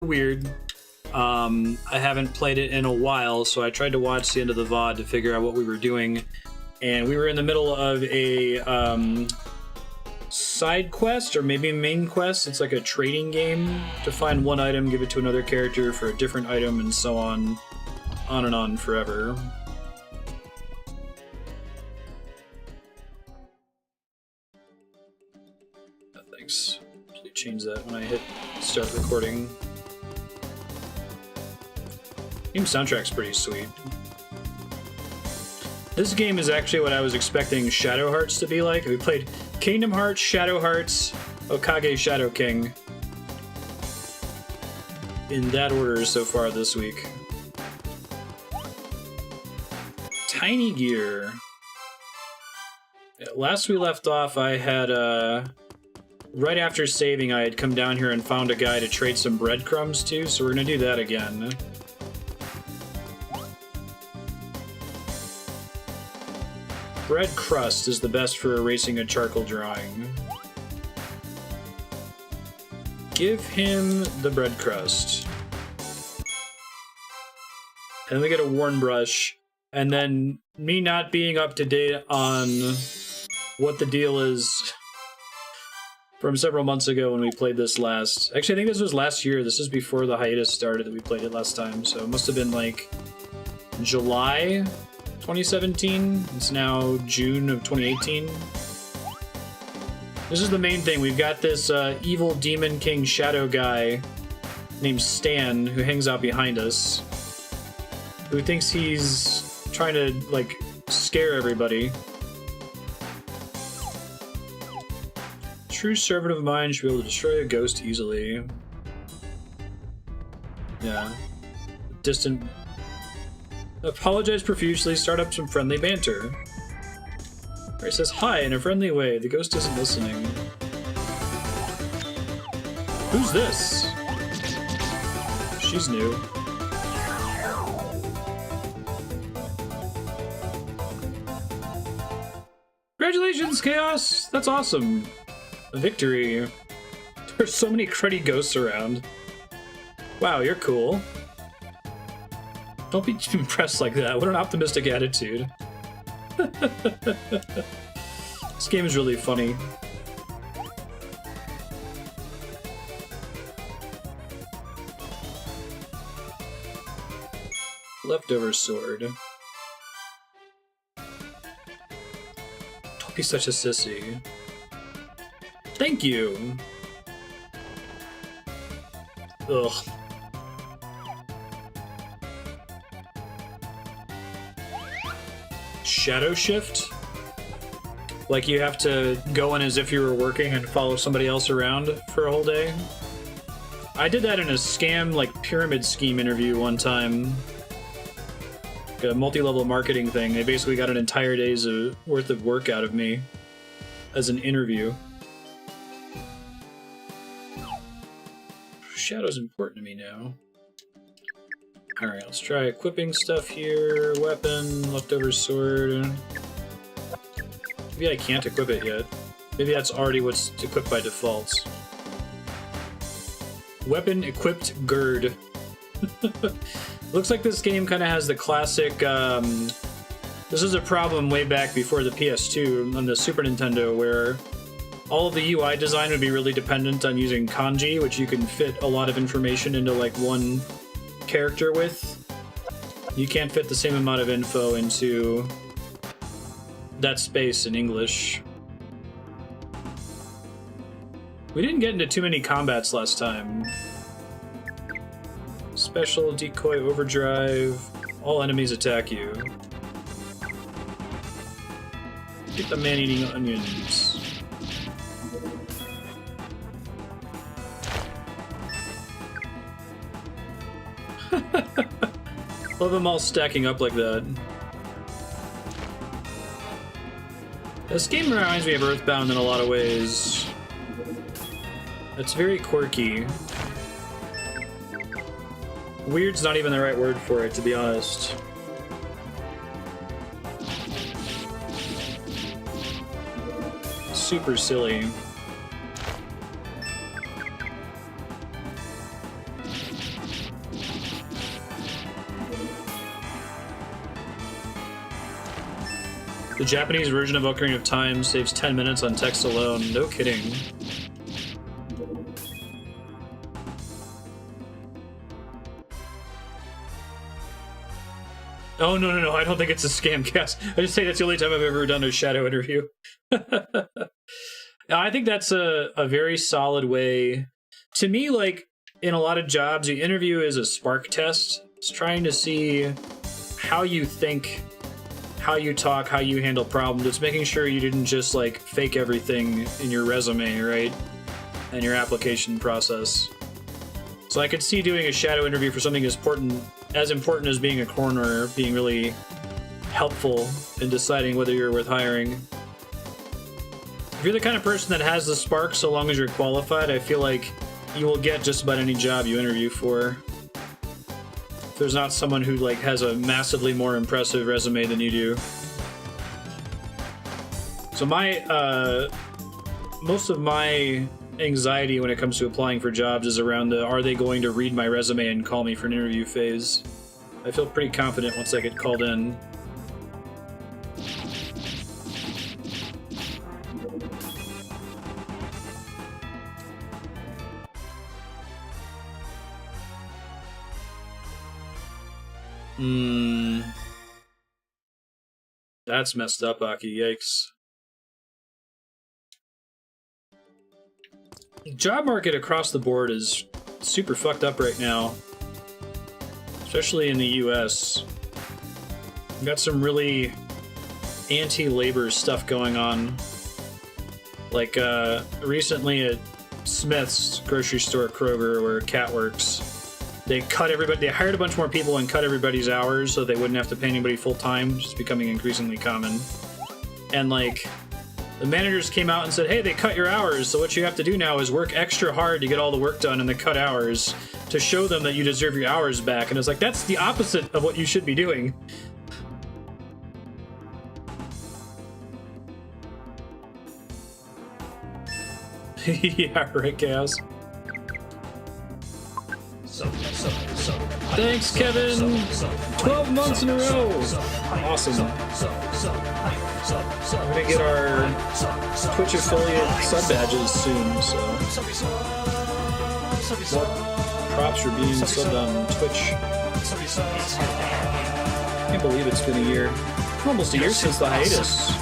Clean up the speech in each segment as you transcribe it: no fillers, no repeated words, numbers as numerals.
weird. I haven't played it in a while, so I tried to watch the end of the VOD to figure out what we were doing. And we were in the middle of a side quest, or maybe main quest. It's like a trading game to find one item, give it to another character for a different item, and so on and on forever. Thanks. Usually change that when I hit start recording. Game soundtrack's pretty sweet. This game is actually what I was expecting Shadow Hearts to be like. We played Kingdom Hearts, Shadow Hearts, Okage Shadow King. In that order so far this week. Tiny Gear. Yeah, last we left off, I had, right after saving, I had come down here and found a guy to trade some breadcrumbs to, so we're gonna do that again. Bread crust is the best for erasing a charcoal drawing. Give him the bread crust. And we get a worn brush. And then me not being up to date on what the deal is from several months ago when we played this last. Actually, I think this was last year. This is before the hiatus started that we played it last time. So it must have been like July 2017. It's now June of 2018. This is the main thing. We've got this evil demon king shadow guy named Stan who hangs out behind us, who thinks he's trying to, like, scare everybody. True servant of mine should be able to destroy a ghost easily. Yeah. Distant... Apologize profusely, start up some friendly banter. Ray says hi in a friendly way. The ghost isn't listening. Who's this? She's new. Congratulations, Chaos! That's awesome. A victory. There's so many cruddy ghosts around. Wow, you're cool. Don't be impressed like that. What an optimistic attitude. This game is really funny. Leftover sword. Don't be such a sissy. Thank you. Ugh. Shadow shift? Like you have to go in as if you were working and follow somebody else around for a whole day? I did that in a scam, like, pyramid scheme interview one time. Like a multi-level marketing thing. They basically got an entire day's worth of work out of me as an interview. Shadow's important to me now. Alright, let's try equipping stuff here. Weapon, leftover sword. Maybe I can't equip it yet. Maybe that's already what's equipped by default. Weapon equipped gird. Looks like this game kind of has the classic... this is a problem way back before the PS2 on the Super Nintendo, where all of the UI design would be really dependent on using kanji, which you can fit a lot of information into like one character with. You can't fit the same amount of info into that space in English. We didn't get into too many combats last time. Special, decoy, overdrive. All enemies attack you. Get the man-eating onions. Love them all stacking up like that. This game reminds me of Earthbound in a lot of ways. It's very quirky. Weird's not even the right word for it, to be honest. Super silly. The Japanese version of Ocarina of Time saves 10 minutes on text alone. No kidding. Oh, no, I don't think it's a scam cast. I just say that's the only time I've ever done a shadow interview. I think that's a very solid way. To me, like, in a lot of jobs, the interview is a spark test. It's trying to see how you think, how you talk, how you handle problems. It's making sure you didn't just, like, fake everything in your resume, right? And your application process. So I could see doing a shadow interview for something as important as being a coroner being really helpful in deciding whether you're worth hiring. If you're the kind of person that has the spark, so long as you're qualified, I feel like you will get just about any job you interview for. If there's not someone who like has a massively more impressive resume than you do. So most of my anxiety when it comes to applying for jobs is around the are they going to read my resume and call me for an interview phase. I feel pretty confident once I get called in. That's messed up, Aki. Yikes. Job market across the board is super fucked up right now, especially in the US. We've got some really anti-labor stuff going on. Like recently at Smith's grocery store, Kroger, where Kat works, they hired a bunch more people and cut everybody's hours so they wouldn't have to pay anybody full time, which is becoming increasingly common. And like, the managers came out and said, hey, they cut your hours, so what you have to do now is work extra hard to get all the work done in the cut hours to show them that you deserve your hours back. And it's like, that's the opposite of what you should be doing. Yeah, right, Chaos. Thanks, Kevin! 12 months in a row! Awesome. We're gonna get our Twitch affiliate sub badges soon, so more props for being subbed on Twitch. Can't believe it's been a year. Almost a year since the hiatus.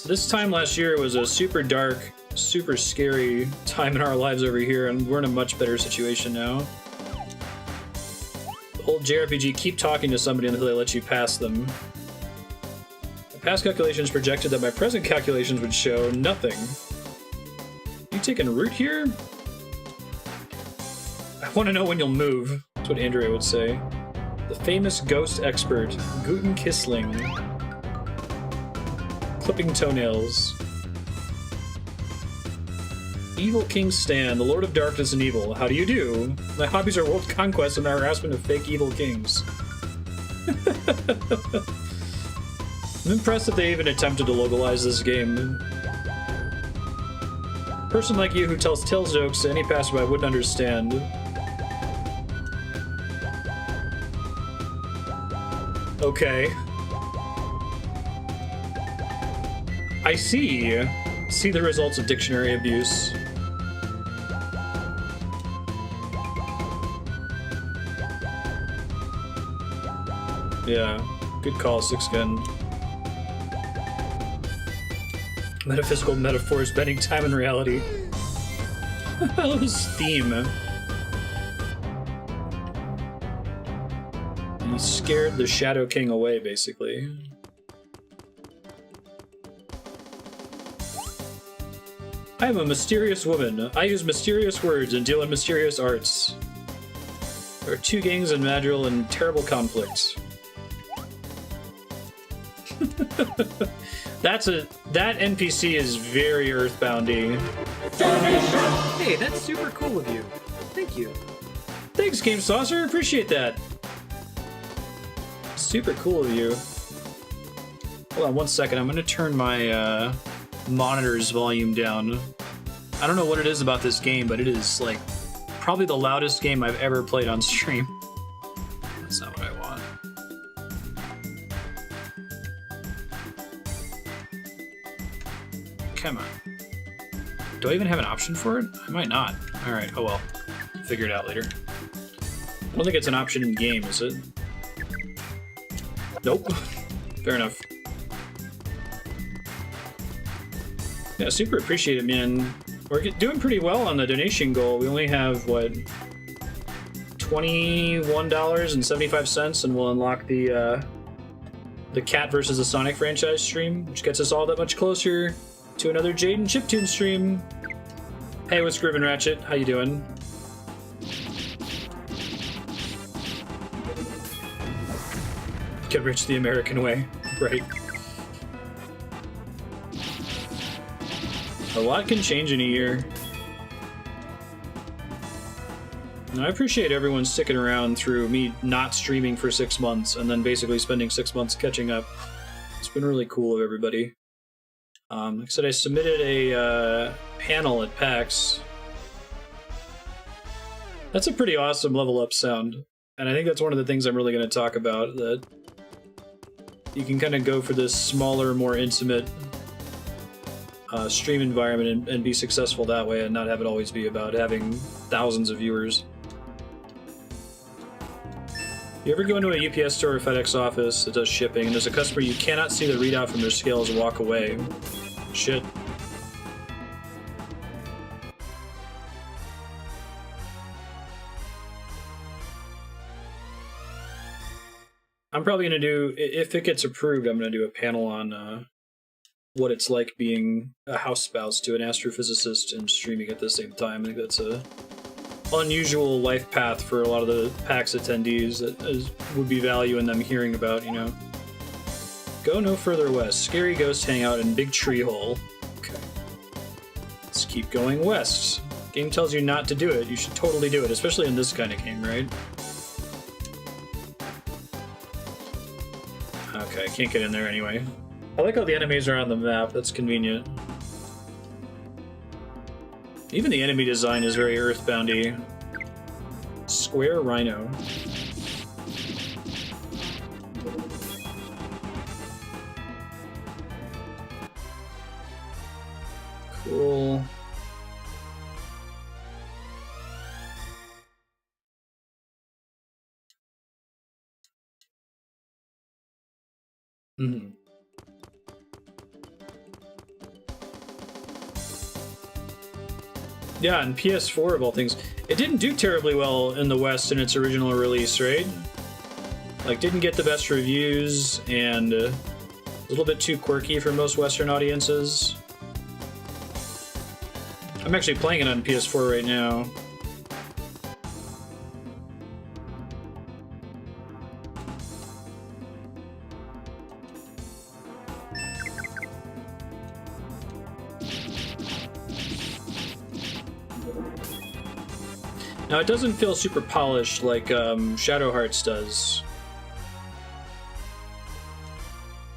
This time last year was a super dark, super scary time in our lives over here, and we're in a much better situation now. The old JRPG, keep talking to somebody until they let you pass them. Past calculations projected that my present calculations would show nothing. You taking a route here? I want to know when you'll move. That's what Andrea would say. The famous ghost expert, Guten Kissling. Clipping toenails. Evil King Stan, the Lord of Darkness and Evil. How do you do? My hobbies are world conquest and the harassment of fake evil kings. I'm impressed that they even attempted to localize this game. A person like you who tells tales jokes to any passerby wouldn't understand. Okay. I see. See the results of dictionary abuse. Yeah, good call, Six Gun. Metaphysical metaphors bending time and reality. I love his theme. He scared the Shadow King away, basically. I am a mysterious woman. I use mysterious words and deal in mysterious arts. There are two gangs in Madrigal in terrible conflict. That NPC is very Earthboundy. Hey, that's super cool of you. Thank you. Thanks, Game Saucer. Appreciate that. Super cool of you. Hold on one second. I'm gonna turn my monitor's volume down. I don't know what it is about this game, but it is like probably the loudest game I've ever played on stream. That's not what I want. Come on. Do I even have an option for it? I might not. Alright, oh well. Figure it out later. I don't think it's an option in game, is it? Nope. Fair enough. Yeah, super appreciate it, man. We're doing pretty well on the donation goal. We only have, what, $21.75, and we'll unlock the Cat versus the Sonic franchise stream, which gets us all that much closer to another Jaden Chiptune stream. Hey, what's Groovin' Ratchet? How you doing? Get rich the American way, right? A lot can change in a year. And I appreciate everyone sticking around through me not streaming for 6 months and then basically spending 6 months catching up. It's been really cool of everybody. Like I said, I submitted a panel at PAX. That's a pretty awesome level up sound. And I think that's one of the things I'm really going to talk about, that you can kind of go for this smaller, more intimate stream environment and be successful that way and not have it always be about having thousands of viewers. You ever go into a UPS store or FedEx office that does shipping and there's a customer you cannot see the readout from their scales and walk away? Shit. I'm probably going to do, if it gets approved, I'm going to do a panel on what it's like being a house spouse to an astrophysicist and streaming at the same time. I think that's a unusual life path for a lot of the PAX attendees that would be value in them hearing about, you know. Go no further west. Scary ghosts hang out in big tree hole. Okay. Let's keep going west. Game tells you not to do it. You should totally do it, especially in this kind of game, right? Okay, I can't get in there anyway. I like how the enemies are on the map. That's convenient. Even the enemy design is very Earthboundy. Square Rhino. Cool. Mm-hmm. Yeah, and PS4 of all things. It didn't do terribly well in the West in its original release, right? Like, didn't get the best reviews, and a little bit too quirky for most Western audiences. I'm actually playing it on PS4 right now. Now, it doesn't feel super polished like Shadow Hearts does.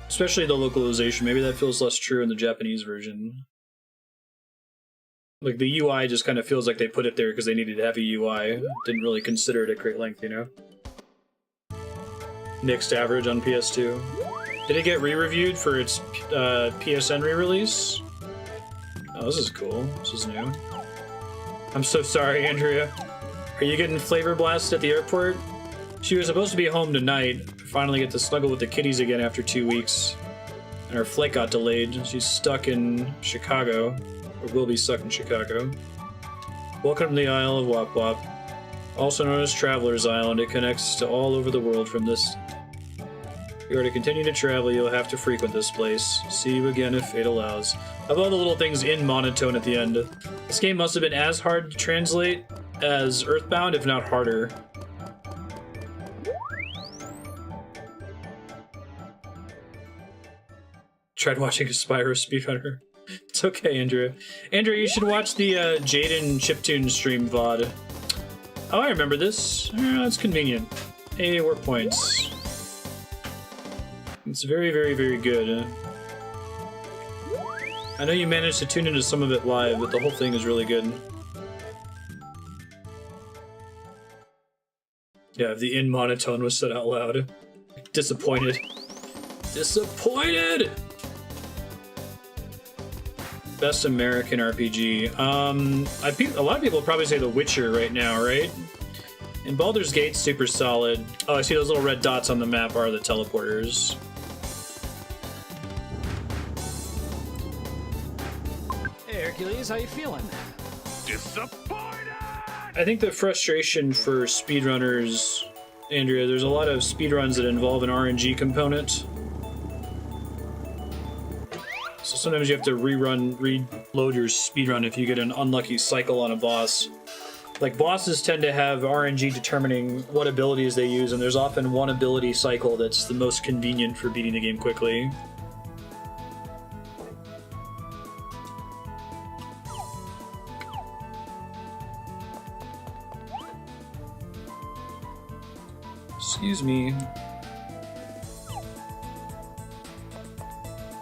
Especially the localization. Maybe that feels less true in the Japanese version. Like, the UI just kind of feels like they put it there because they needed to have a UI. Didn't really consider it at great length, you know? Mixed average on PS2. Did it get re-reviewed for its PSN re-release? Oh, this is cool. This is new. I'm so sorry, Andrea. Are you getting flavor blasted at the airport? She was supposed to be home tonight. Finally get to snuggle with the kitties again after 2 weeks. And her flight got delayed. She's stuck in Chicago. Or will be stuck in Chicago. Welcome to the Isle of Wop Wop. Also known as Traveler's Island, it connects to all over the world from this. If you are to continue to travel, you'll have to frequent this place. See you again if fate allows. Of all the little things in monotone at the end, this game must have been as hard to translate as Earthbound, if not harder. Tried watching a Spyro speedrunner. It's okay, Andrea. Andrea, you should watch the Jaden Chiptune stream VOD. Oh, I remember this. That's convenient. Hey, work points. It's very, very, very good. I know you managed to tune into some of it live, but the whole thing is really good. Yeah, the in monotone was said out loud. Disappointed. Disappointed! Best American RPG. A lot of people probably say The Witcher right now, right? And Baldur's Gate's super solid. Oh, I see those little red dots on the map are the teleporters. Hey, Hercules, how you feeling? Disappointed! I think the frustration for speedrunners, Andrea, there's a lot of speedruns that involve an RNG component. So sometimes you have to reload your speedrun if you get an unlucky cycle on a boss. Like, bosses tend to have RNG determining what abilities they use, and there's often one ability cycle that's the most convenient for beating the game quickly. Excuse me.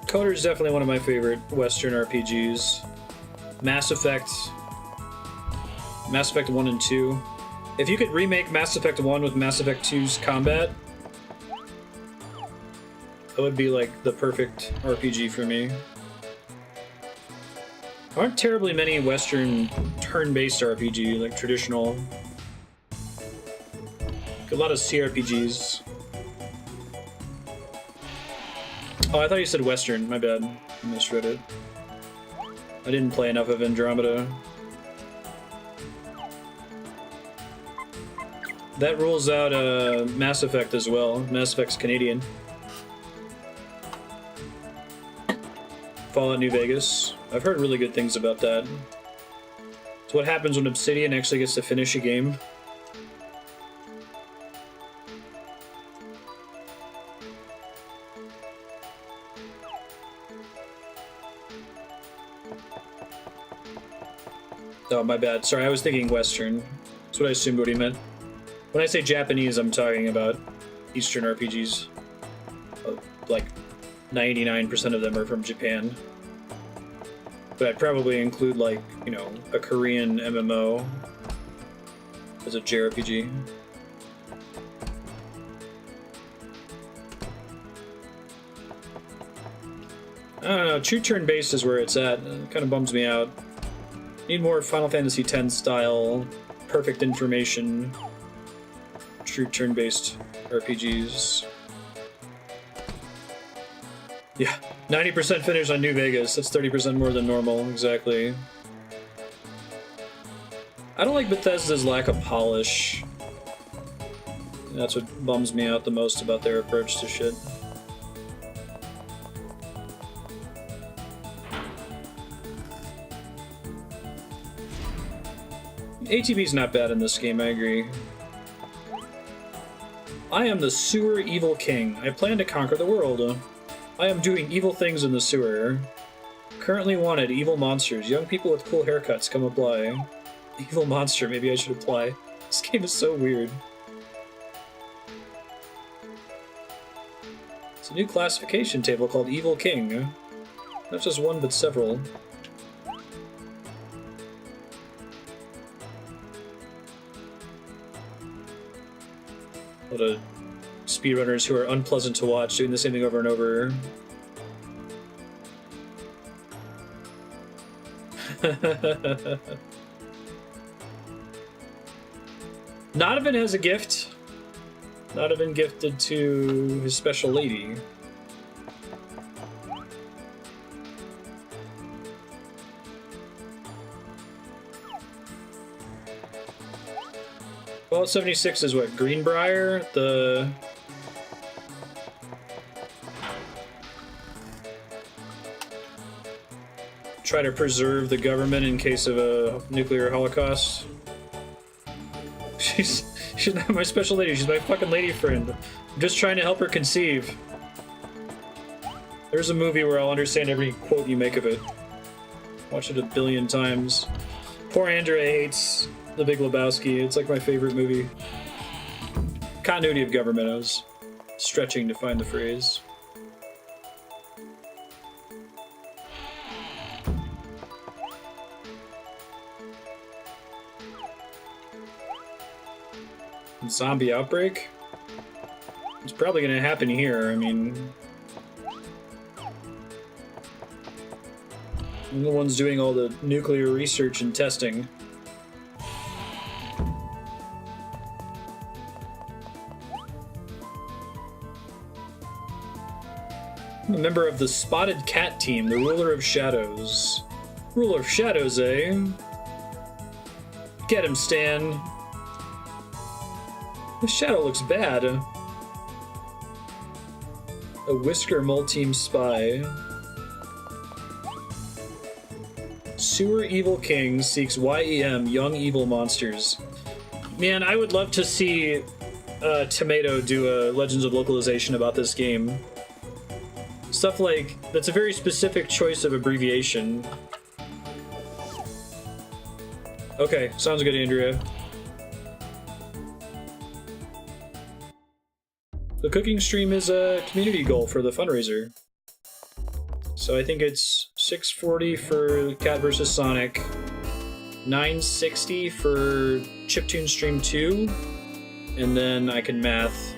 Coder is definitely one of my favorite Western RPGs. Mass Effect 1 and 2. If you could remake Mass Effect 1 with Mass Effect 2's combat, that would be like the perfect RPG for me. There aren't terribly many Western turn-based RPG, like traditional. A lot of CRPGs. Oh, I thought you said Western. My bad. I misread it. I didn't play enough of Andromeda. That rules out Mass Effect as well. Mass Effect's Canadian. Fallout New Vegas. I've heard really good things about that. It's what happens when Obsidian actually gets to finish a game. Oh, my bad. Sorry, I was thinking Western. That's what I assumed what he meant. When I say Japanese, I'm talking about Eastern RPGs. Like, 99% of them are from Japan. But I'd probably include, like, you know, a Korean MMO as a JRPG. I don't know, true turn-based is where it's at. It kind of bums me out. Need more Final Fantasy X style, perfect information, true turn-based RPGs. Yeah, 90% finish on New Vegas. That's 30% more than normal, exactly. I don't like Bethesda's lack of polish. That's what bums me out the most about their approach to shit. ATB's not bad in this game, I agree. I am the sewer evil king. I plan to conquer the world. I am doing evil things in the sewer. Currently wanted, evil monsters. Young people with cool haircuts, come apply. Evil monster, maybe I should apply. This game is so weird. It's a new classification table called Evil King. Not just one, but several. A lot of speedrunners who are unpleasant to watch, doing the same thing over and over. Nodovan has a gift. Nodovan gifted to his special lady. Fallout 76 is what? Greenbrier? The... Try to preserve the government in case of a nuclear holocaust. She's not my special lady, she's my fucking lady friend. I'm just trying to help her conceive. There's a movie where I'll understand every quote you make of it. Watch it a billion times. Poor Andrea hates The Big Lebowski. It's like my favorite movie. Continuity of government. I was stretching to find the phrase. Zombie outbreak? It's probably gonna happen here. I mean... I'm the ones doing all the nuclear research and testing. I'm a member of the Spotted Cat team, the Ruler of Shadows. Ruler of Shadows, eh? Get him, Stan. The shadow looks bad. A Whisker Mole-Team spy. Sewer Evil King seeks YEM, Young Evil Monsters. Man, I would love to see Tomato do a Legends of Localization about this game. Stuff like, that's a very specific choice of abbreviation. Okay, sounds good, Andrea. The cooking stream is a community goal for the fundraiser. So I think it's $640 for Cat vs. Sonic, $960 for Chiptune Stream 2, and then I can math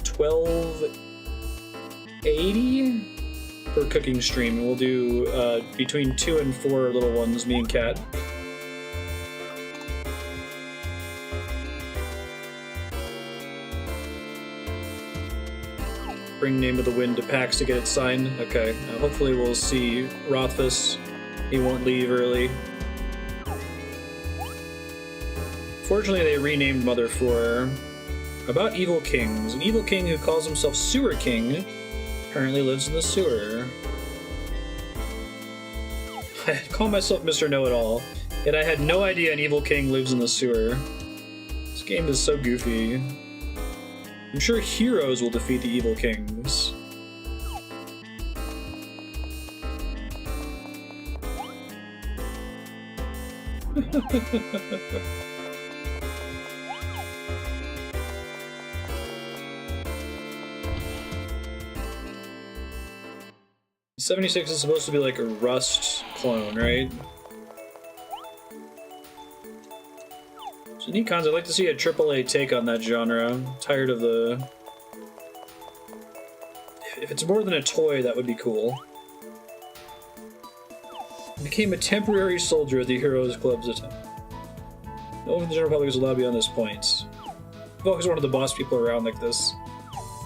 $12.80 per cooking stream. We'll do between 2 and 4 little ones, me and Cat. Bring Name of the Wind to PAX to get it signed. Okay, hopefully we'll see Rothfuss. He won't leave early. Fortunately, they renamed Mother 4. About evil kings. An evil king who calls himself Sewer King apparently lives in the sewer. I call myself Mr. Know-It-All, yet I had no idea an evil king lives in the sewer. This game is so goofy. I'm sure heroes will defeat the evil kings. '76 is supposed to be like a Rust clone, right? So neat cons. I'd like to see a AAA take on that genre. I'm tired of the... If it's more than a toy, that would be cool. Became a temporary soldier at the Heroes Club's attempt. No one in the general public is allowed beyond this point. I've always wanted the boss people around like this.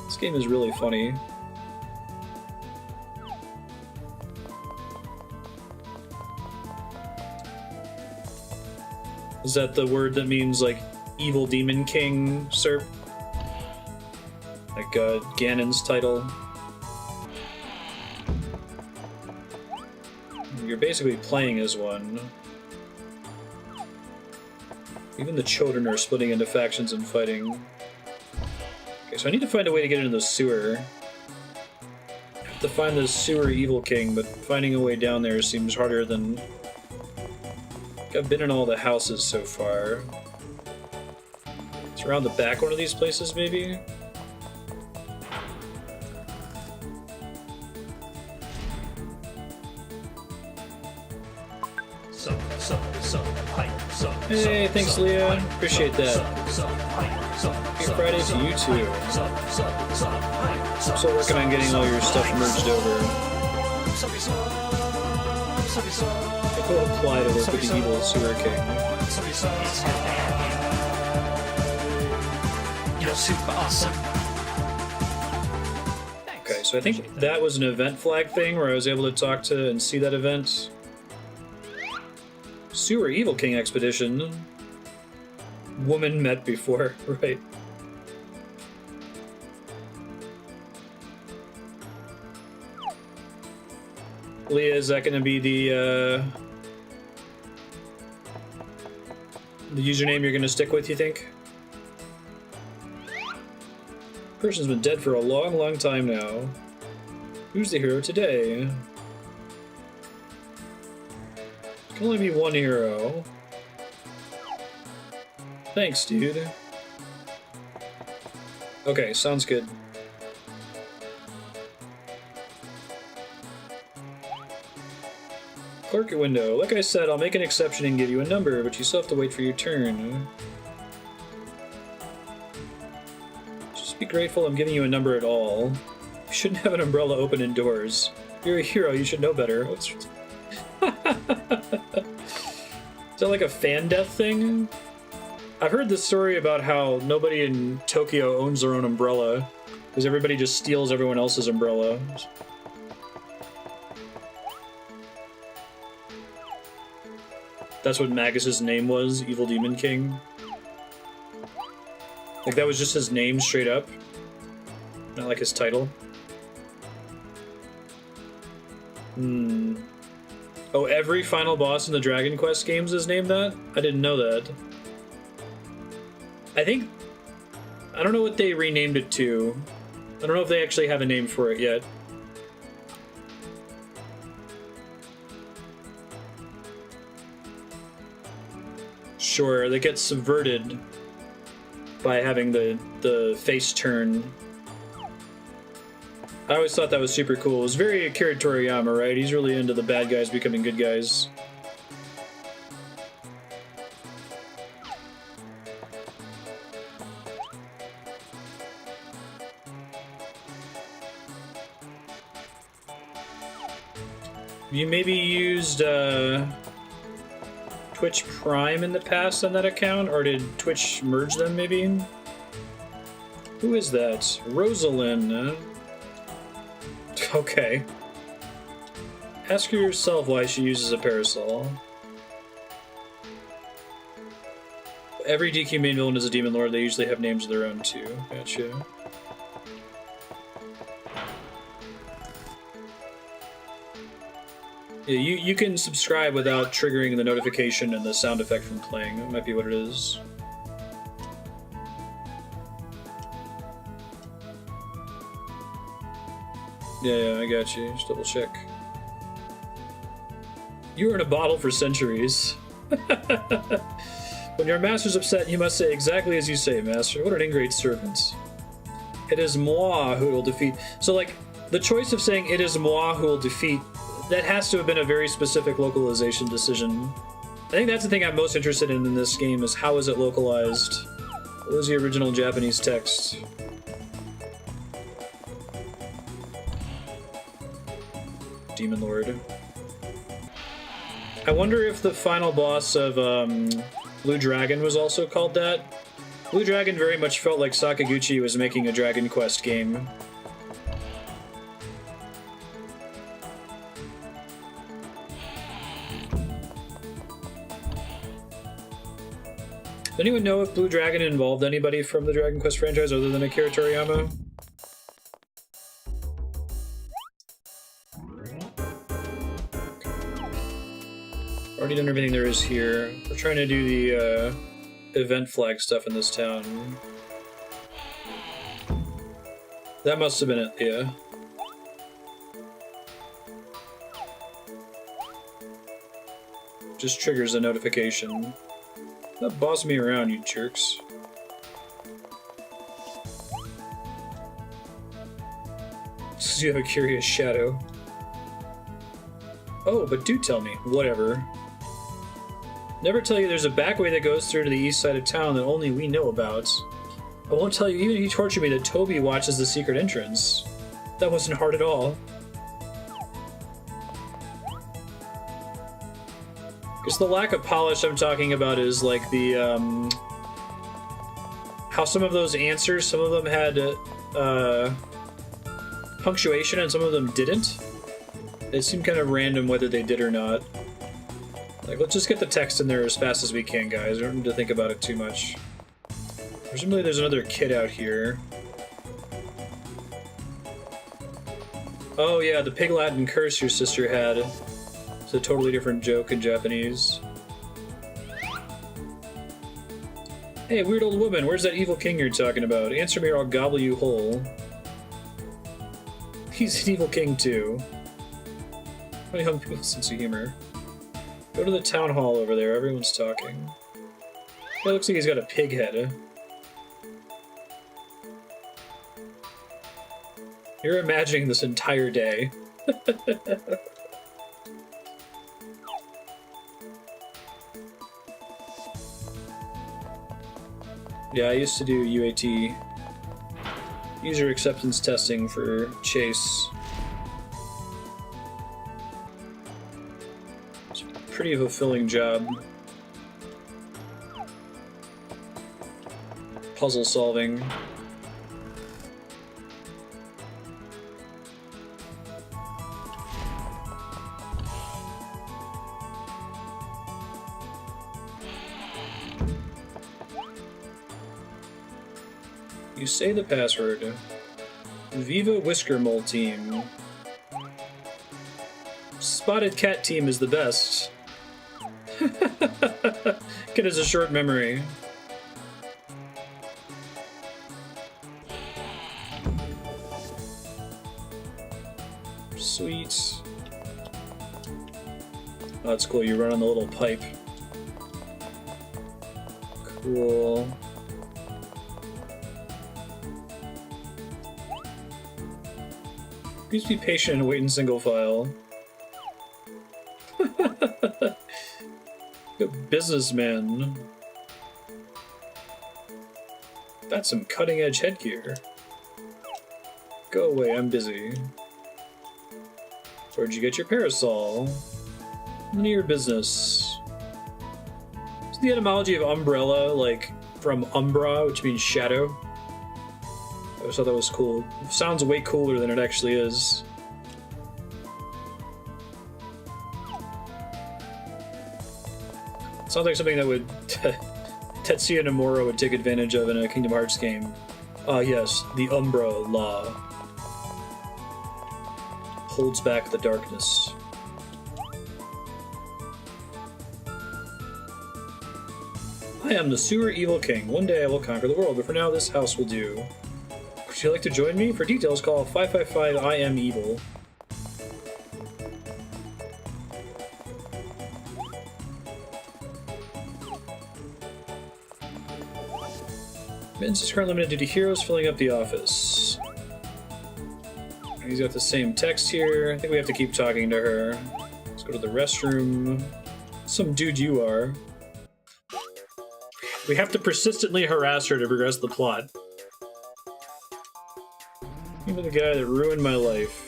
This game is really funny. Is that the word that means, like, evil demon king, sir? Like, Ganon's title? You're basically playing as one. Even the children are splitting into factions and fighting. Okay, so I need to find a way to get into the sewer. I have to find the sewer evil king, but finding a way down there seems harder than... I've been in all the houses so far. It's around the back one of these places, maybe? Hey, thanks, Leah. Appreciate that. Happy Friday to you too. I'm still working on getting all your stuff merged over. I will apply to work with the evil Sewer King. You're super awesome. Okay, so I think that was an event flag thing where I was able to talk to and see that event. Sewer Evil King Expedition. Woman met before, right? Leah, is that going to be the username you're going to stick with, you think? Person's been dead for a long, long time now. Who's the hero today? There can only be one hero. Thanks, dude. Okay, sounds good. Clerk at window. Like I said, I'll make an exception and give you a number, but you still have to wait for your turn. Just be grateful I'm giving you a number at all. You shouldn't have an umbrella open indoors. You're a hero, you should know better. that like a fan death thing? I've heard this story about how nobody in Tokyo owns their own umbrella because everybody just steals everyone else's umbrella. That's what Magus's name was, Evil Demon King. Like that was just his name straight up, not like his title. Oh, every final boss in the Dragon Quest games is named that? I didn't know that. I don't know what they renamed it to. I don't know if they actually have a name for it yet. Sure, they get subverted by having the face turn. I always thought that was super cool. It was very Akira Toriyama, right? He's really into the bad guys becoming good guys. You maybe used Twitch Prime in the past on that account, or did Twitch merge them maybe? Who is that? Rosalind. Okay. Ask her yourself why she uses a parasol. Every DQ main villain is a demon lord. They usually have names of their own too. Gotcha. Yeah, you can subscribe without triggering the notification and the sound effect from playing. That might be what it is. Yeah, I got you. Just double check. You were in a bottle for centuries. When your master's upset, you must say exactly as you say, master. What an ingrate servant. It is moi who will defeat. So, like, the choice of saying it is moi who will defeat, that has to have been a very specific localization decision. I think that's the thing I'm most interested in this game, is how is it localized? What was the original Japanese text? Demon Lord. I wonder if the final boss of Blue Dragon was also called that. Blue Dragon very much felt like Sakaguchi was making a Dragon Quest game. Does anyone know if Blue Dragon involved anybody from the Dragon Quest franchise other than Akira Toriyama? Already done everything there is here. We're trying to do the event flag stuff in this town. That must have been it, yeah. Just triggers a notification. Don't boss me around, you jerks. You have a curious shadow. Oh, but do tell me. Whatever. Never tell you there's a back way that goes through to the east side of town that only we know about. I won't tell you, even if you torture me, that Toby watches the secret entrance. That wasn't hard at all. Because the lack of polish I'm talking about is like the, how some of those answers, some of them had, punctuation and some of them didn't. It seemed kind of random whether they did or not. Like, let's just get the text in there as fast as we can, guys. We don't need to think about it too much. Presumably there's another kid out here. Oh yeah, the Pig Latin curse your sister had. It's a totally different joke in Japanese. Hey, weird old woman, where's that evil king you're talking about? Answer me or I'll gobble you whole. He's an evil king too. Funny young people's sense of humor. Go to the town hall over there, everyone's talking. It looks like he's got a pig head. You're imagining this entire day. Yeah, I used to do UAT, user acceptance testing for Chase. pretty fulfilling job. Puzzle solving. You say the password. Viva Whisker Mole Team. Spotted Cat Team is the best. Kid has a short memory. Sweet. Oh, that's cool. You run on the little pipe. Cool. Please be patient and wait in single file. Good businessman. That's some cutting edge headgear. Go away, I'm busy. Where'd you get your parasol? None of your business. Is the etymology of umbrella like from umbra, which means shadow? I always thought that was cool. It sounds way cooler than it actually is. Sounds like something that would Tetsuya Nomura would take advantage of in a Kingdom Hearts game. Yes, the Umbra Law. Holds back the darkness. I am the Sewer Evil King. One day I will conquer the world, but for now this house will do. Would you like to join me? For details, call 555-I-AM-EVIL. Mittens is currently limited due to heroes filling up the office. He's got the same text here. I think we have to keep talking to her. Let's go to the restroom. Some dude you are. We have to persistently harass her to progress the plot. Even the guy that ruined my life.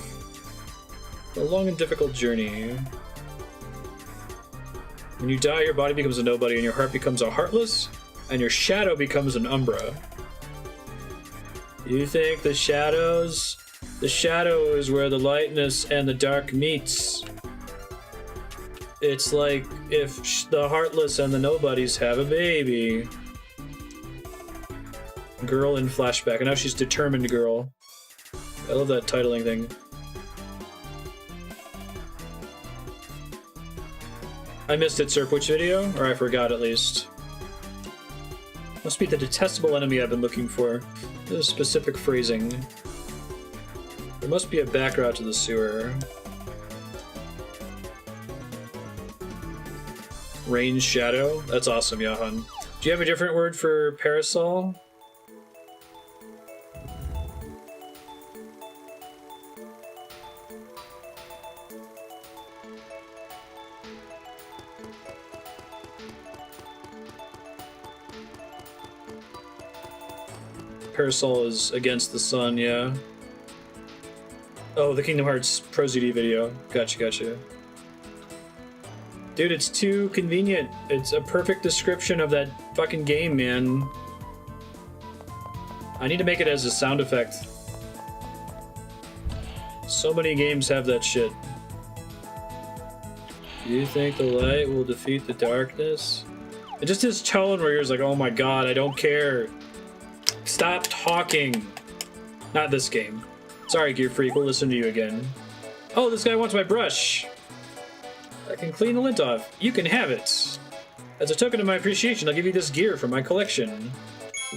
A long and difficult journey. When you die, your body becomes a nobody, and your heart becomes a heartless, and your shadow becomes an umbra. You think the shadows? The shadow is where the lightness and the dark meets. It's like if the heartless and the nobodies have a baby. Girl in flashback, and now she's determined girl. I love that titling thing. I missed it, Serp. Which video? Or I forgot at least. Must be the detestable enemy I've been looking for. There's specific phrasing. There must be a back route to the sewer. Range shadow? That's awesome, Yahan. Do you have a different word for parasol? Parasol is against the sun, yeah. Oh, the Kingdom Hearts Pro ZD video. Gotcha, gotcha. Dude, it's too convenient. It's a perfect description of that fucking game, man. I need to make it as a sound effect. So many games have that shit. Do you think the light will defeat the darkness? It just his tone where you're like, oh my god, I don't care. Stop talking. Not this game. Sorry, Gear Freak, we'll listen to you again. Oh, this guy wants my brush. I can clean the lint off. You can have it. As a token of my appreciation, I'll give you this gear from my collection.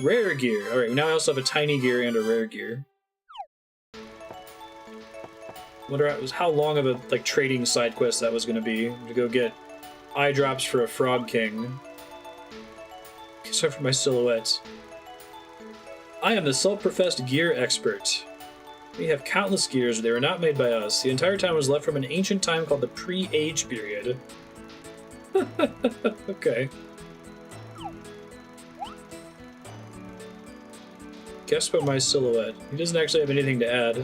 Rare gear. Alright, now I also have a tiny gear and a rare gear. Wonder how long of a trading side quest that was going to be. To go get eye drops for a Frog King. Sorry for my silhouette. I am the self-professed gear expert. We have countless gears, but they were not made by us. The entire time was left from an ancient time called the pre-age period. Okay. Guess about my silhouette. He doesn't actually have anything to add.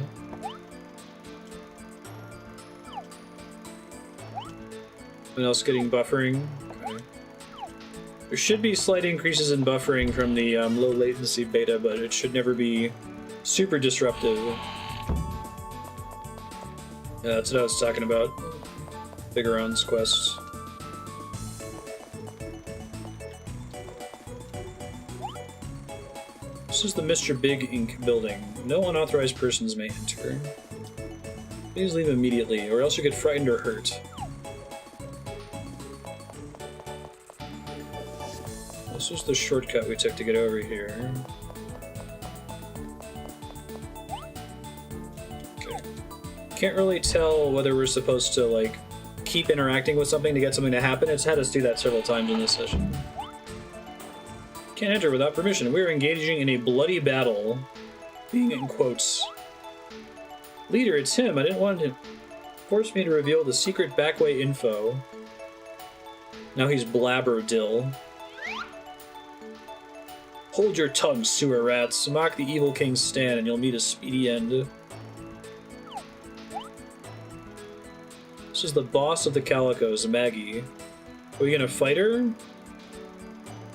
Something else getting buffering. Okay. There should be slight increases in buffering from the low latency beta, but it should never be super disruptive. Yeah, that's what I was talking about. Bigaron's quest. This is the Mr. Big Inc. building. No unauthorized persons may enter. Please leave immediately, or else you get frightened or hurt. This was the shortcut we took to get over here. Okay. Can't really tell whether we're supposed to, like, keep interacting with something to get something to happen. It's had us do that several times in this session. Can't enter without permission. We're engaging in a bloody battle. Being in quotes. Leader, it's him. I didn't want him. Forced me to reveal the secret backway info. Now he's Blabberdill. Hold your tongue, sewer rats. Mock the evil king's stand and you'll meet a speedy end. This is the boss of the Calicos, Maggie. Are we gonna fight her?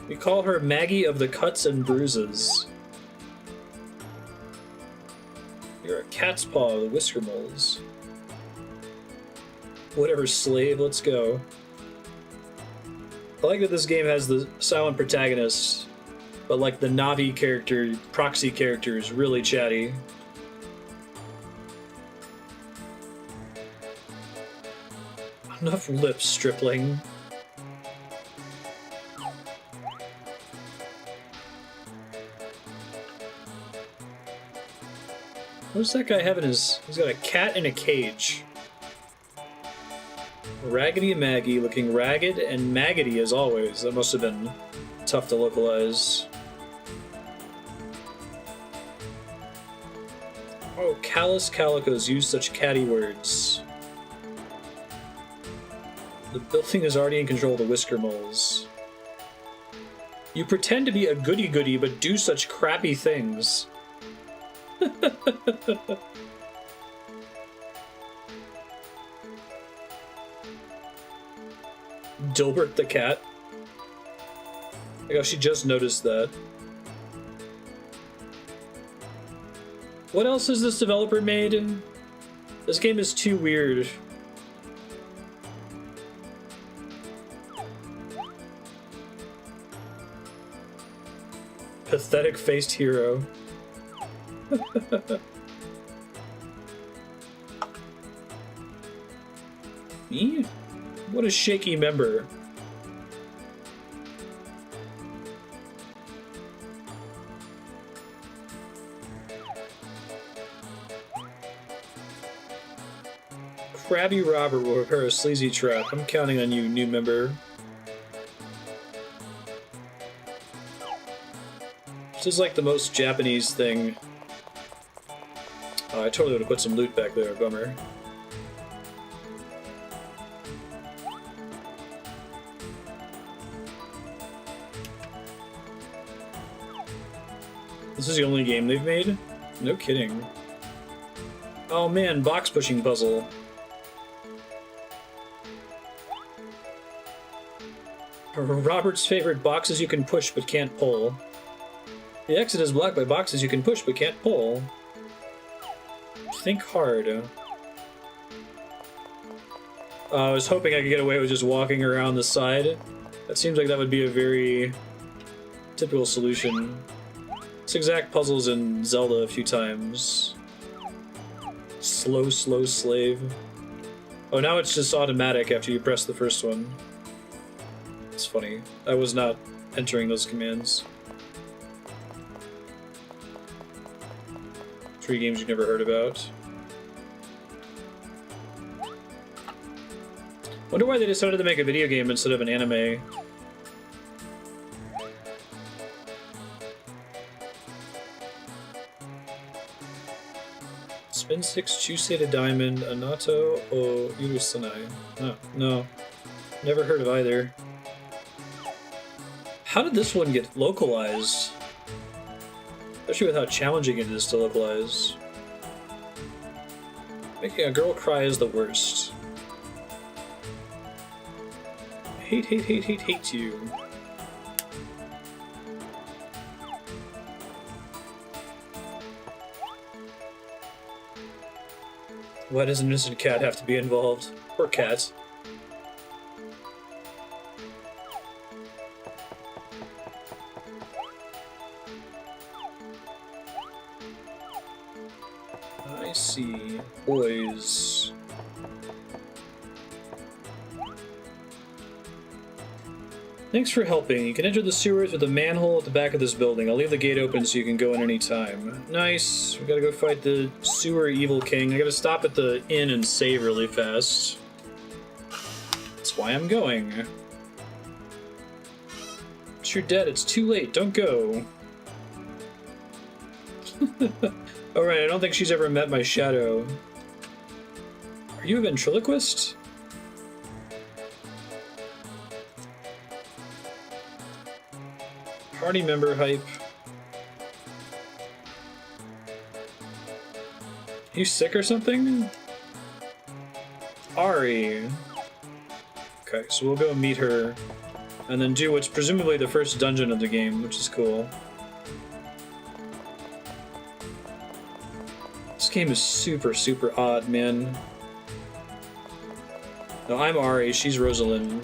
We call her Maggie of the Cuts and Bruises. You're a cat's paw of the whisker moles. Whatever, slave, let's go. I like that this game has the silent protagonist, but like the Navi character, proxy character is really chatty. Enough lips, stripling. What's that guy having his... He's got a cat in a cage. Raggedy Maggie, looking ragged and maggoty as always. That must have been tough to localize. Oh, callous calicos use such catty words. The building is already in control of the whisker moles. You pretend to be a goody-goody, but do such crappy things. Dilbert the cat. Like how she just noticed that. What else has this developer made? This game is too weird. Pathetic-faced hero. Me? What a shaky member. Crabby Robert will repair a sleazy trap. I'm counting on you, new member. This is like the most Japanese thing. Oh, I totally would have put some loot back there, bummer. This is the only game they've made? No kidding. Oh man, box pushing puzzle. Robert's favorite, boxes you can push but can't pull. The exit is blocked by boxes you can push but can't pull. Think hard. I was hoping I could get away with just walking around the side. That seems like that would be a very typical solution. This exact puzzle's in Zelda a few times. Slow, slow slave. Oh, now it's just automatic after you press the first one. It's funny. I was not entering those commands. 3 games you've never heard about. Wonder why they decided to make a video game instead of an anime. Spin 6, Chusei to Diamond, Anato o Yurusanai. Oh, no. Never heard of either. How did this one get localized? Especially with how challenging it is to localize. Making a girl cry is the worst. Hate you. Why does an innocent cat have to be involved? Poor cat. I see. Boys. Thanks for helping. You can enter the sewers with a manhole at the back of this building. I'll leave the gate open so you can go in any time. Nice. We gotta go fight the sewer evil king. I gotta stop at the inn and save really fast. That's why I'm going. But you're dead. It's too late. Don't go. Alright, I don't think she's ever met my shadow. Are you a ventriloquist? Party member hype. You sick or something? Ari. Okay, so we'll go meet her and then do what's presumably the first dungeon of the game, which is cool. This game is super, super odd, man. No, I'm Ari, she's Rosalind.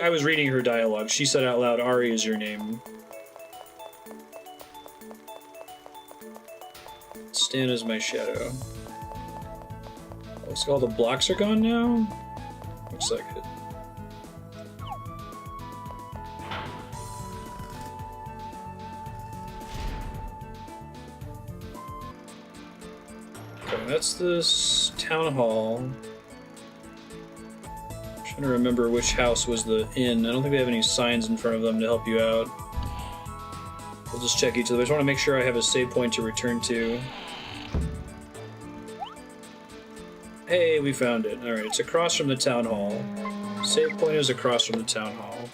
I was reading her dialogue. She said out loud, Ari is your name. Stan is my shadow. Oh, so all the blocks are gone now? Looks like it. Okay, that's this town hall. I'm trying to remember which house was the inn. I don't think they have any signs in front of them to help you out. We'll just check each of them. I just want to make sure I have a save point to return to. Hey, we found it. Alright, it's across from the town hall. Save point is across from the town hall.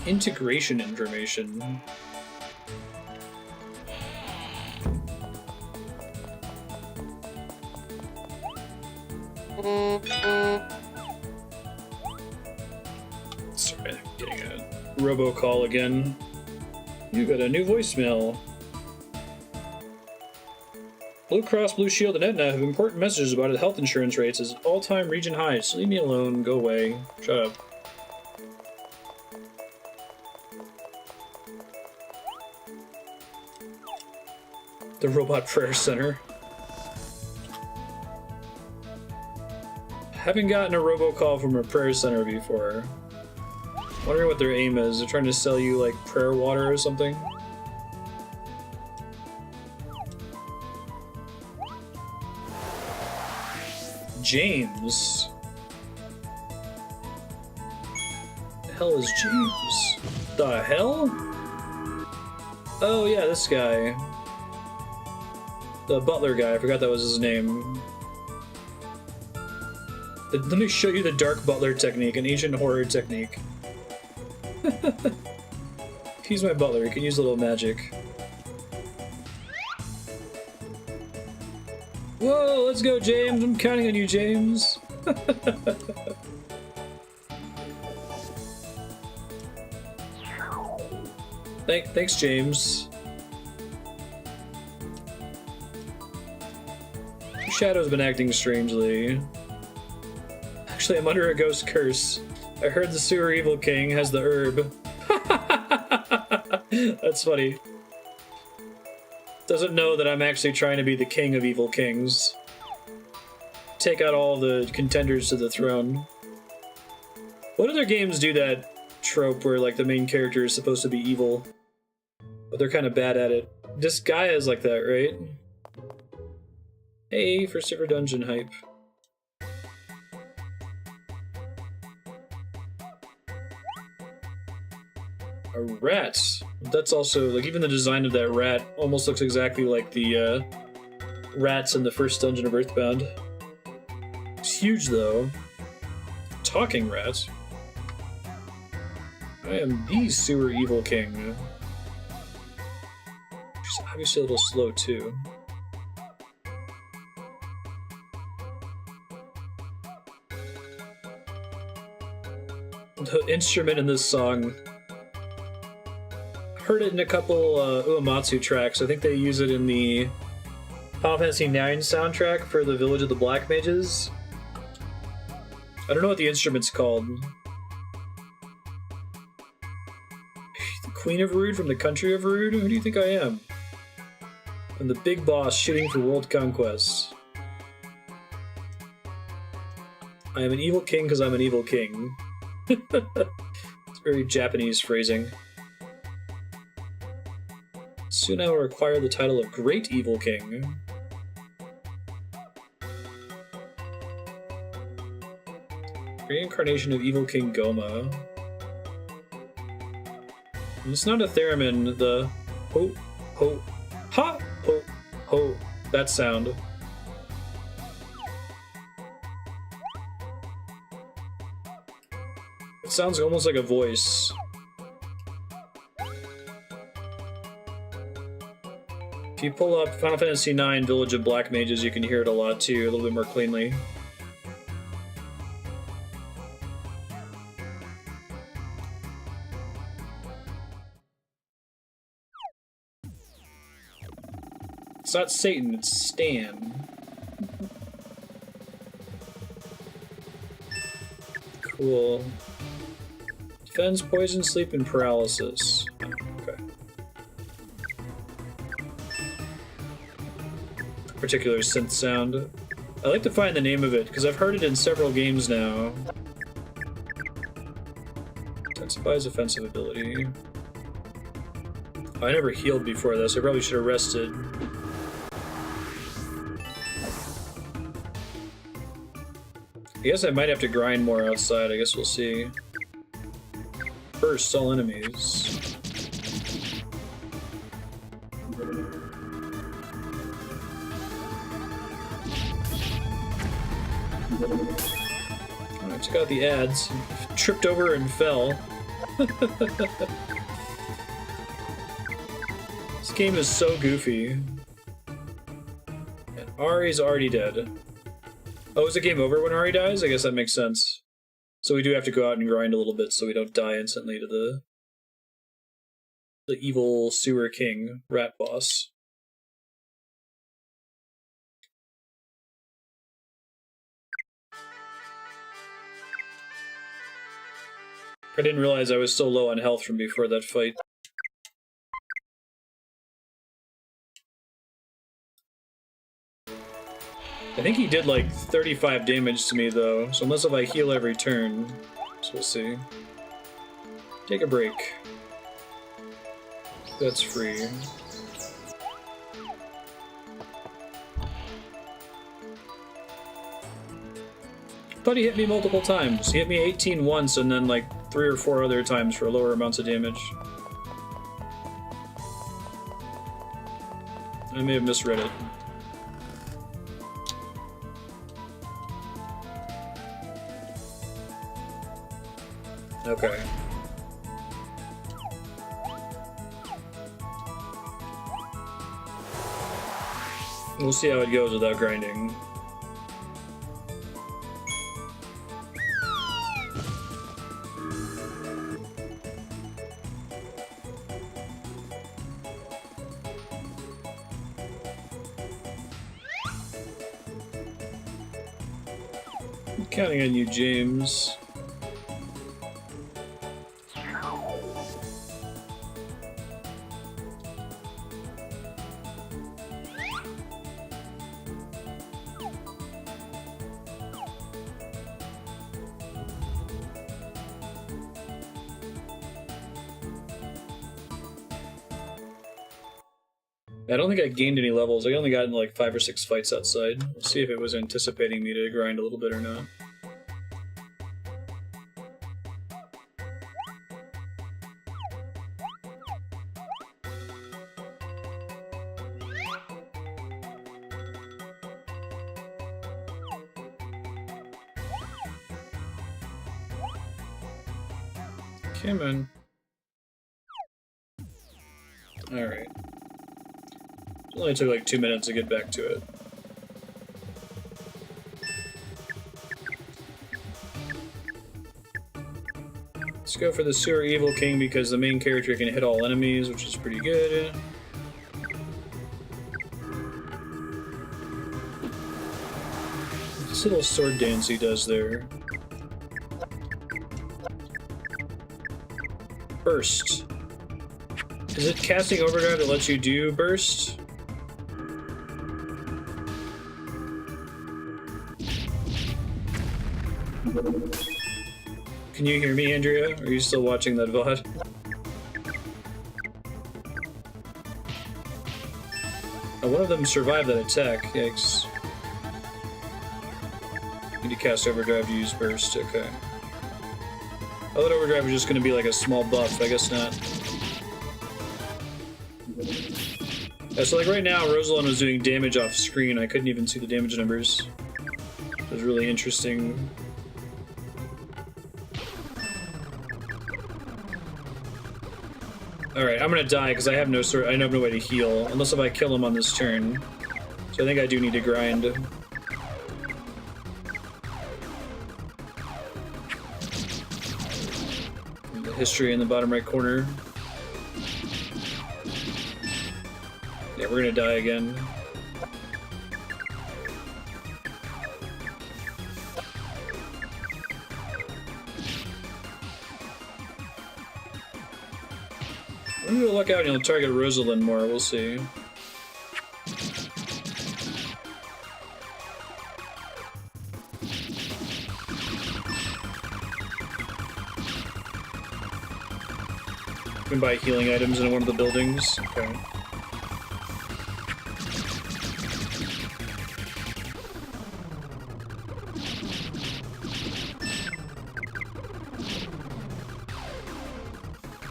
Integration information. Sorry, I'm getting a robocall again. You got a new voicemail. Blue Cross Blue Shield and Aetna have important messages about health insurance rates as all-time region highs. So leave me alone. Go away. Shut up. The Robot Prayer Center. Haven't gotten a robocall from a prayer center before. Wondering what their aim is. They're trying to sell you like prayer water or something. James. The hell is James? The hell? Oh yeah, this guy. The butler guy, I forgot that was his name. Let me show you the dark butler technique, an ancient horror technique. He's my butler, he can use a little magic. Whoa, let's go, James! I'm counting on you, James! Thanks, James. Shadow's been acting strangely. Actually, I'm under a ghost curse. I heard the sewer evil king has the herb. That's funny. Doesn't know that I'm actually trying to be the king of evil kings. Take out all the contenders to the throne. What other games do that trope where like the main character is supposed to be evil, but they're kind of bad at it? This guy is like that, right? Hey, first ever dungeon hype. A rat. That's also like even the design of that rat almost looks exactly like the rats in the first dungeon of Earthbound. It's huge, though. Talking rats. I am the sewer evil king. She's obviously a little slow, too. The instrument in this song, heard it in a couple Uematsu tracks. I think they use it in the Final Fantasy IX soundtrack for the Village of the Black Mages. I don't know what the instrument's called. The Queen of Rude from the country of Rude? Who do you think I am? I'm the big boss shooting for world conquest. I am an evil king because I'm an evil king. It's very Japanese phrasing. Soon I will acquire the title of Great Evil King. Reincarnation of Evil King Goma. And it's not a theremin, the ho, ho, ha, ho, ho, that sound. It sounds almost like a voice. If you pull up Final Fantasy IX Village of Black Mages, you can hear it a lot too, a little bit more cleanly. It's not Satan, it's Stan. Cool. Defends poison, sleep, and paralysis. Okay. Particular synth sound. I like to find the name of it, because I've heard it in several games now. Intensifies offensive ability. Oh, I never healed before this, I probably should have rested. I guess I might have to grind more outside, I guess we'll see. First, all enemies. I took out the ads, tripped over and fell. This game is so goofy. And Ari's already dead. Oh, is the game over when Ari dies? I guess that makes sense. So we do have to go out and grind a little bit so we don't die instantly to the evil sewer king rat boss. I didn't realize I was so low on health from before that fight. I think he did like 35 damage to me though, so unless if I heal every turn, so we'll see. Take a break. That's free. But he hit me multiple times. He hit me 18 once and then like 3 or 4 other times for lower amounts of damage. I may have misread it. Okay. We'll see how it goes without grinding. I'm counting on you, James. I don't think I gained any levels. I only got into like 5 or 6 fights outside. We'll see if it was anticipating me to grind a little bit or not. Come on. Alright. It only took like 2 minutes to get back to it. Let's go for the Sewer Evil King because the main character can hit all enemies, which is pretty good. This little sword dance he does there. Burst. Is it casting overdrive that lets you do burst? Can you hear me, Andrea? Are you still watching that VOD? Oh, one of them survived that attack. Yikes. Need to cast overdrive to use burst. Okay. I thought overdrive was just going to be like a small buff. I guess not. Yeah, so like right now, Rosalind was doing damage off screen. I couldn't even see the damage numbers. It was really interesting. Alright, I'm gonna die because I have no way to heal, unless if I kill him on this turn. So I think I do need to grind. The history in the bottom right corner. Yeah, we're gonna die again. I'm gonna look out and he'll target Rosalind more, we'll see. You can buy healing items in one of the buildings. Okay.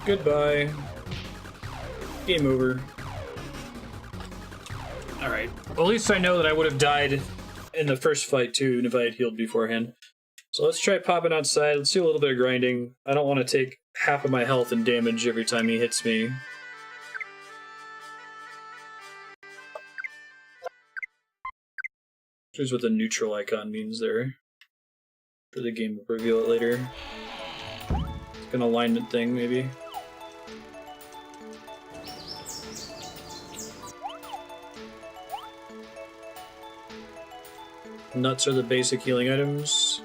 Goodbye. Game over. Alright. Well, at least I know that I would have died in the first fight too, even if I had healed beforehand. So let's try popping outside. Let's do a little bit of grinding. I don't want to take half of my health and damage every time he hits me. Here's what the neutral icon means there. For the game will reveal it later. It's an alignment thing, maybe. Nuts are the basic healing iptems.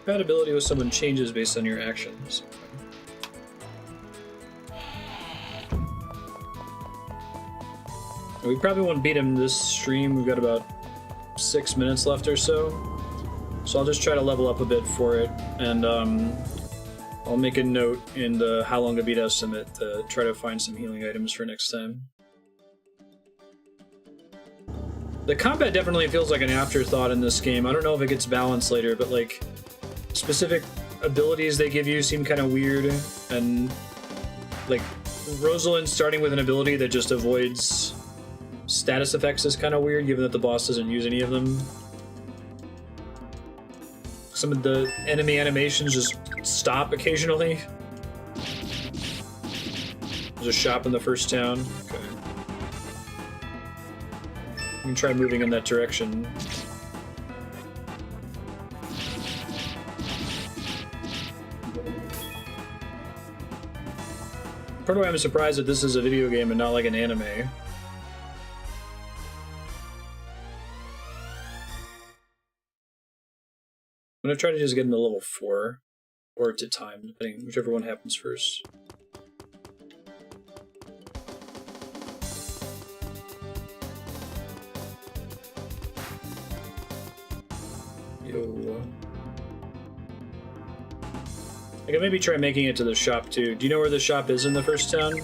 Compatibility with someone changes based on your actions. We probably won't beat him this stream. We've got about 6 minutes left or so. So I'll just try to level up a bit for it, and I'll make a note in the how long to beat estimate to try to find some healing items for next time. The combat definitely feels like an afterthought in this game. I don't know if it gets balanced later, but like specific abilities they give you seem kind of weird, and like Rosalind starting with an ability that just avoids status effects is kind of weird, given that the boss doesn't use any of them. Some of the enemy animations just stop occasionally. There's a shop in the first town. Okay. You can try moving in that direction. Part of why I'm surprised that this is a video game and not like an anime. I'm gonna try to just get into level 4, or to time, depending, whichever one happens first. Yo. I can maybe try making it to the shop too. Do you know where the shop is in the first town?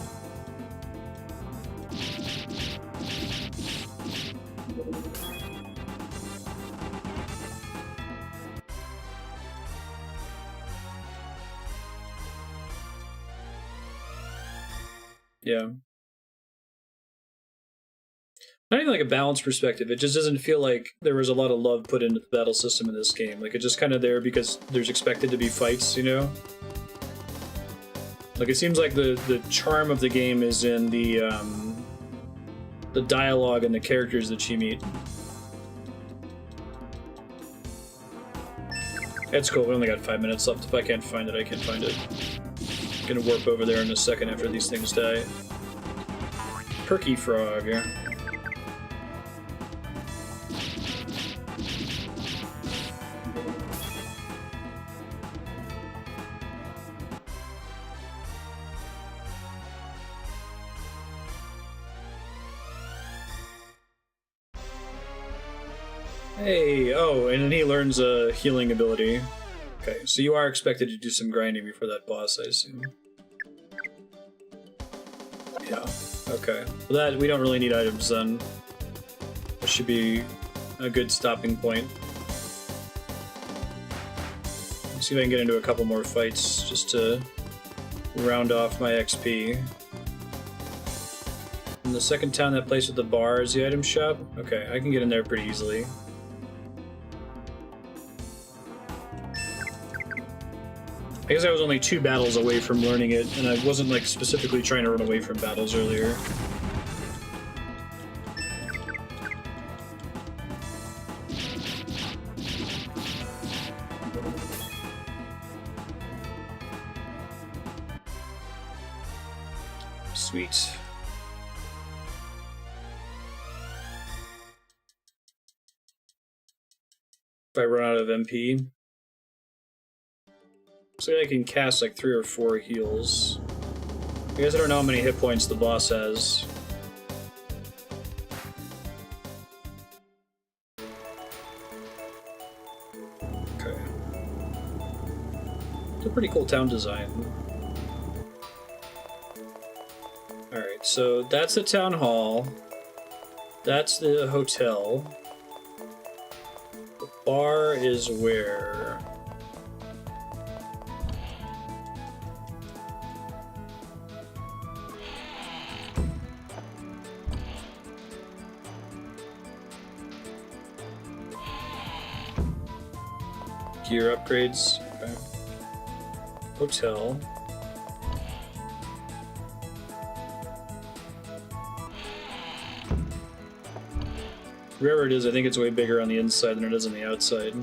Yeah. Not even like a balance perspective. It just doesn't feel like there was a lot of love put into the battle system in this game. Like, it's just kind of there because there's expected to be fights, you know? Like, it seems like the charm of the game is in the dialogue and the characters that you meet. It's cool. We only got 5 minutes left. If I can't find it, I can find it. I'm gonna warp over there in a second after these things die. Perky frog. Hey, oh, and then he learns a healing ability. Okay, so you are expected to do some grinding before that boss, I assume. Yeah, okay. Well, that we don't really need items then. That should be a good stopping point. Let's see if I can get into a couple more fights just to round off my XP. In the second town, that place with the bar is the item shop? Okay, I can get in there pretty easily. I guess I was only 2 battles away from learning it, and I wasn't like specifically trying to run away from battles earlier. Sweet. If I run out of MP. So I can cast like 3 or 4 heals. I guess I don't know how many hit points the boss has. Okay. It's a pretty cool town design. Alright, so that's the town hall. That's the hotel. The bar is where? Gear upgrades. Okay. Hotel. Wherever it is, I think it's way bigger on the inside than it is on the outside.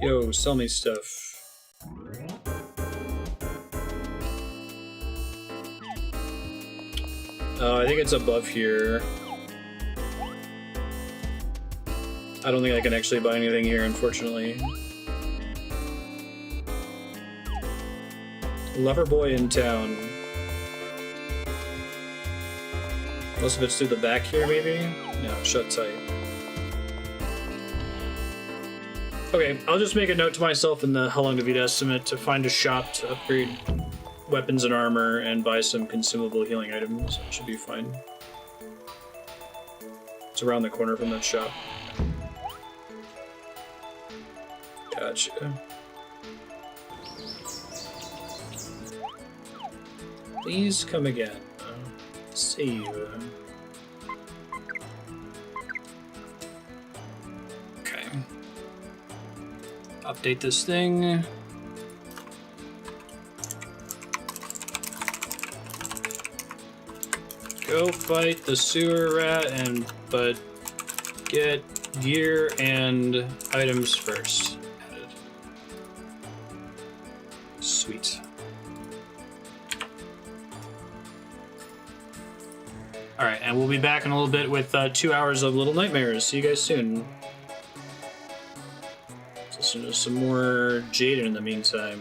Yo, sell me stuff. I think it's above here. I don't think I can actually buy anything here, unfortunately. Lover boy in town. Most of it's through the back here, maybe? No, shut tight. Okay, I'll just make a note to myself in the How Long to Beat estimate to find a shop to upgrade weapons and armor and buy some consumable healing items. That should be fine. It's around the corner from that shop. Gotcha. Please come again. Save. Okay. Update this thing. Go fight the sewer rat but get gear and items first. Sweet. Alright, and we'll be back in a little bit with 2 hours of Little Nightmares. See you guys soon. Let's listen to some more Jaden in the meantime.